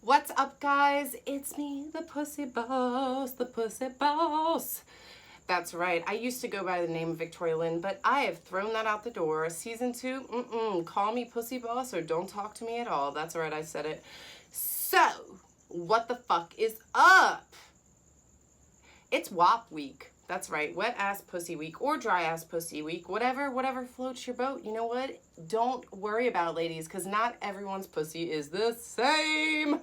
What's up, guys? It's me, the Pussy Boss, the Pussy Boss. That's right. I used to go by the name of Victoria Lynn, but I have thrown that out the door. Season 2, call me Pussy Boss or don't talk to me at all. That's right, I said it. So, what the fuck is up? It's WAP week. That's right, wet ass pussy week or dry ass pussy week, whatever floats your boat. You know what? Don't worry about it, ladies, because not everyone's pussy is the same.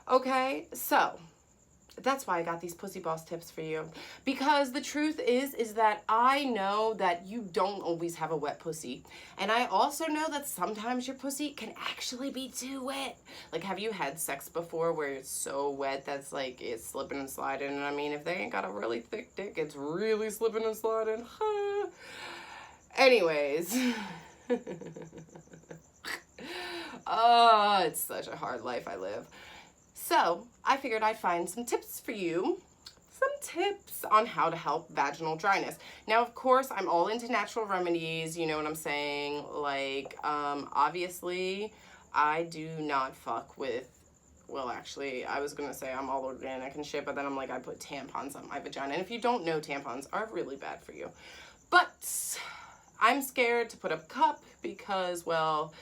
Okay, so that's why I got these Pussy Boss tips for you. Because the truth is that I know that you don't always have a wet pussy. And I also know that sometimes your pussy can actually be too wet. Like, have you had sex before where it's so wet that's like it's slipping and sliding? And I mean, if they ain't got a really thick dick, it's really slipping and sliding. Anyways. Oh, it's such a hard life I live. So I figured I'd find some tips for you, some tips on how to help vaginal dryness. Now, of course, I'm all into natural remedies, you know what I'm saying? Like, obviously, I do not fuck with, well, actually, I was going to say I'm all organic and shit, but then I'm like, I put tampons on my vagina. And if you don't know, tampons are really bad for you. But I'm scared to put a cup because, well,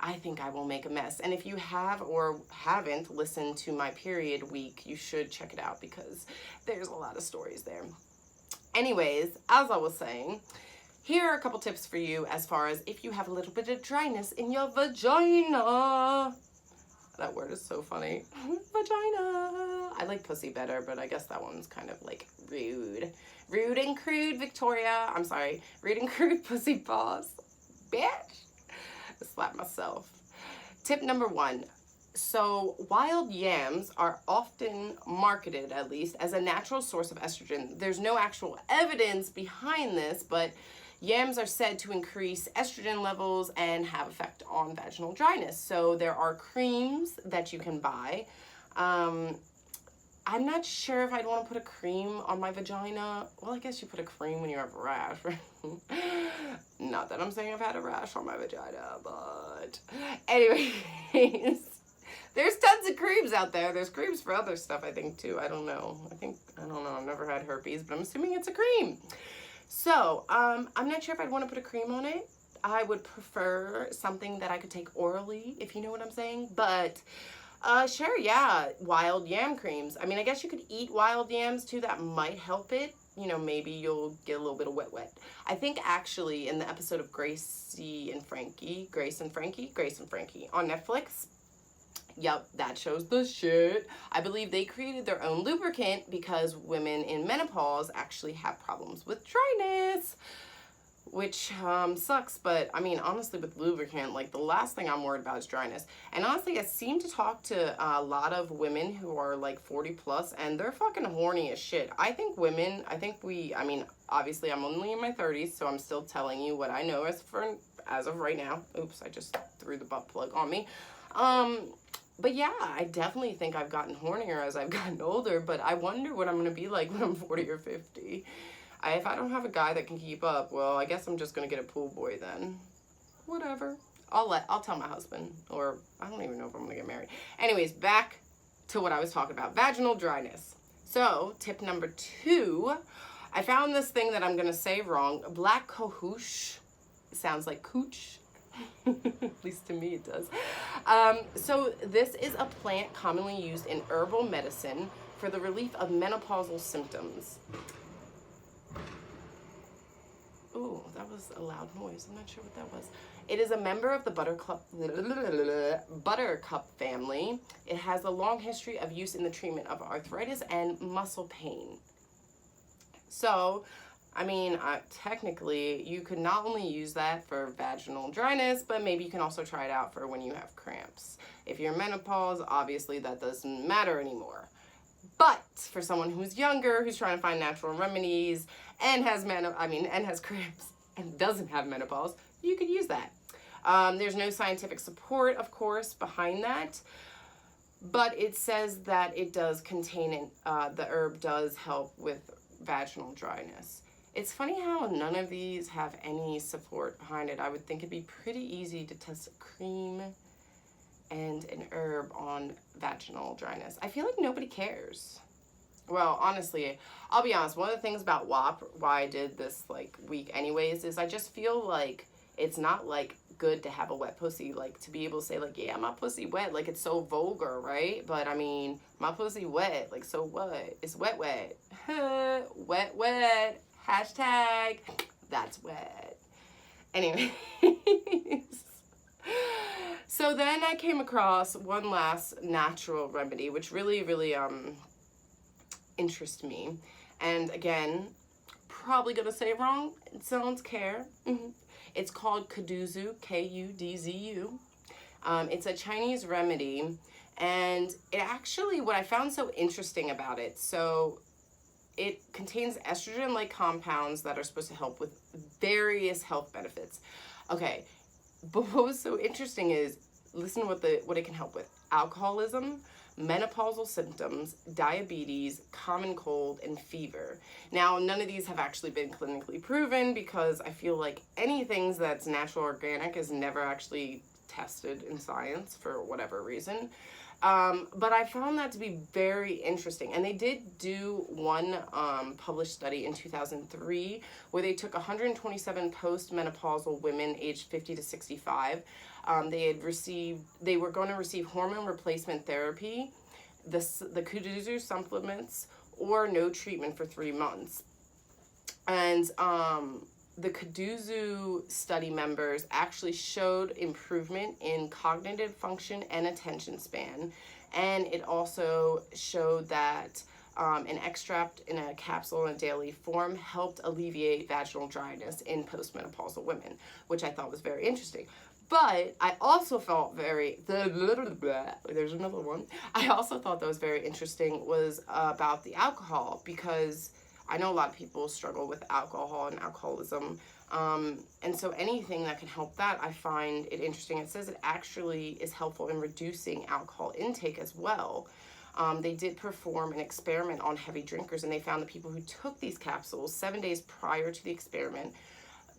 I think I will make a mess. And if you have or haven't listened to my period week, you should check it out because there's a lot of stories there. Anyways, as I was saying, here are a couple tips for you as far as if you have a little bit of dryness in your vagina. That word is so funny. Vagina. I like pussy better, but I guess that one's kind of like rude. Rude and crude, Victoria. I'm sorry. Rude and crude, Pussy Boss. Bitch. Slap myself. Tip number 1. So wild yams are often marketed, at least, as a natural source of estrogen. There's no actual evidence behind this, but yams are said to increase estrogen levels and have effect on vaginal dryness. So there are creams that you can buy. I'm not sure if I'd want to put a cream on my vagina. Well, I guess you put a cream when you have a rash, right? Not that I'm saying I've had a rash on my vagina, but anyways, there's tons of creams out there. There's creams for other stuff, I think, too. I don't know. I don't know. I've never had herpes, but I'm assuming it's a cream. So, I'm not sure if I'd want to put a cream on it. I would prefer something that I could take orally, if you know what I'm saying, but sure, yeah, wild yam creams. I mean, I guess you could eat wild yams too. That might help it. You know, maybe you'll get a little bit of wet. I think actually in the episode of Grace and Frankie on Netflix, yep, that shows the shit. I believe they created their own lubricant because women in menopause actually have problems with dryness. Which sucks, but I mean, honestly, with lubricant, like the last thing I'm worried about is dryness. And honestly, I seem to talk to a lot of women who are like 40 plus and they're fucking horny as shit. I mean, obviously I'm only in my 30s, so I'm still telling you what I know as of right now. Oops, I just threw the butt plug on me. But yeah, I definitely think I've gotten hornier as I've gotten older, but I wonder what I'm gonna be like when I'm 40 or 50. If I don't have a guy that can keep up, well, I guess I'm just gonna get a pool boy then. Whatever. I'll tell my husband, or I don't even know if I'm gonna get married. Anyways, back to what I was talking about, vaginal dryness. So, tip number 2, I found this thing that I'm gonna say wrong, black cohosh. Sounds like cooch. At least to me it does. So this is a plant commonly used in herbal medicine for the relief of menopausal symptoms. Ooh, that was a loud noise. I'm not sure what that was. It is a member of the buttercup family. It has a long history of use in the treatment of arthritis and muscle pain. So, I mean, technically, you could not only use that for vaginal dryness, but maybe you can also try it out for when you have cramps. If you're in menopause, obviously that doesn't matter anymore. But for someone who's younger, who's trying to find natural remedies, and has cramps and doesn't have menopause, you could use that. There's no scientific support, of course, behind that, but it says that it does contain the herb does help with vaginal dryness. It's funny how none of these have any support behind it. I would think it'd be pretty easy to test a cream and an herb on vaginal dryness. I feel like nobody cares. Well, honestly, I'll be honest, one of the things about WAP, why I did this like week anyways, is I just feel like it's not like good to have a wet pussy, like to be able to say like, yeah, my pussy wet, like it's so vulgar, right? But I mean, my pussy wet, like so what? It's wet wet. Wet wet. Hashtag that's wet. Anyways. So then I came across one last natural remedy, which really, really interests me. And again, probably gonna say it wrong. Don't care. It's called Kudzu, K-U-D-Z-U. It's a Chinese remedy, and it actually, what I found so interesting about it, so it contains estrogen-like compounds that are supposed to help with various health benefits. Okay, but what was so interesting is, listen to what it can help with. Alcoholism, menopausal symptoms, diabetes, common cold, and fever. Now, none of these have actually been clinically proven because I feel like anything that's natural organic is never actually tested in science for whatever reason. But I found that to be very interesting. And they did do one published study in 2003 where they took 127 postmenopausal women aged 50 to 65. They were going to receive hormone replacement therapy, the Kudzu supplements, or no treatment for 3 months. And the Kudzu study members actually showed improvement in cognitive function and attention span. And it also showed that an extract in a capsule in a daily form helped alleviate vaginal dryness in postmenopausal women, which I thought was very interesting. But I also felt there's another one. I also thought that was very interesting was about the alcohol, because I know a lot of people struggle with alcohol and alcoholism. And so anything that can help that, I find it interesting. It says it actually is helpful in reducing alcohol intake as well. They did perform an experiment on heavy drinkers, and they found the people who took these capsules 7 days prior to the experiment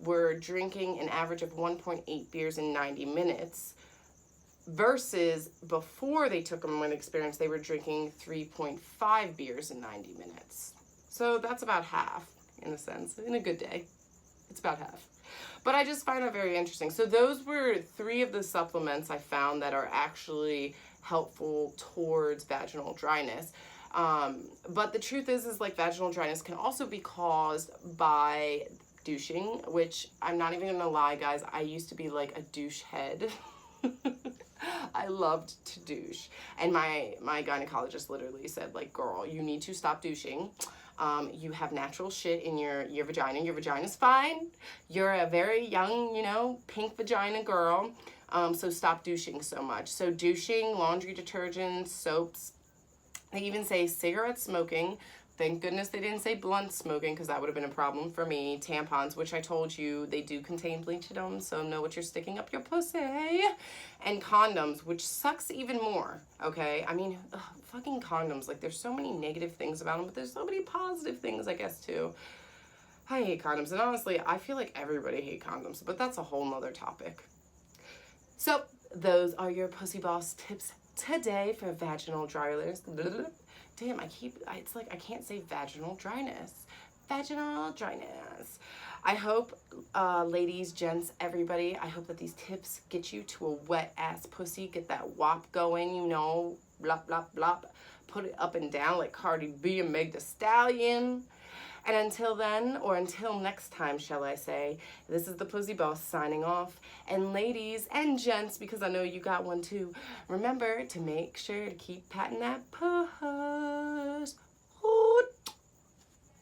were drinking an average of 1.8 beers in 90 minutes versus before they took them when experienced, they were drinking 3.5 beers in 90 minutes. So that's about half, in a sense. In a good day, it's about half. But I just find that very interesting. So those were 3 of the supplements I found that are actually helpful towards vaginal dryness. But the truth is like vaginal dryness can also be caused by douching, which I'm not even gonna lie, guys, I used to be like a douche head. I loved to douche. And my gynecologist literally said, like, girl, you need to stop douching. You have natural shit in your vagina. Your vagina's fine. You're a very young, pink vagina girl. So stop douching so much. So douching, laundry detergents, soaps. They even say cigarette smoking. Thank goodness they didn't say blunt smoking, because that would have been a problem for me. Tampons, which I told you, they do contain bleach in them, so know what you're sticking up your pussy. And condoms, which sucks even more, okay? I mean, fucking condoms. Like, there's so many negative things about them, but there's so many positive things, I guess, too. I hate condoms, and honestly, I feel like everybody hates condoms, but that's a whole nother topic. So, those are your Pooseboss tips today for vaginal dryness. Damn, it's like I can't say vaginal dryness. Vaginal dryness. I hope, ladies, gents, everybody, I hope that these tips get you to a wet-ass pussy, get that WAP going, blop, blop, blop. Put it up and down like Cardi B and Meg Thee Stallion. And until then, or until next time, shall I say, this is the Pooseboss signing off. And ladies and gents, because I know you got one too, remember to make sure to keep patting that puss.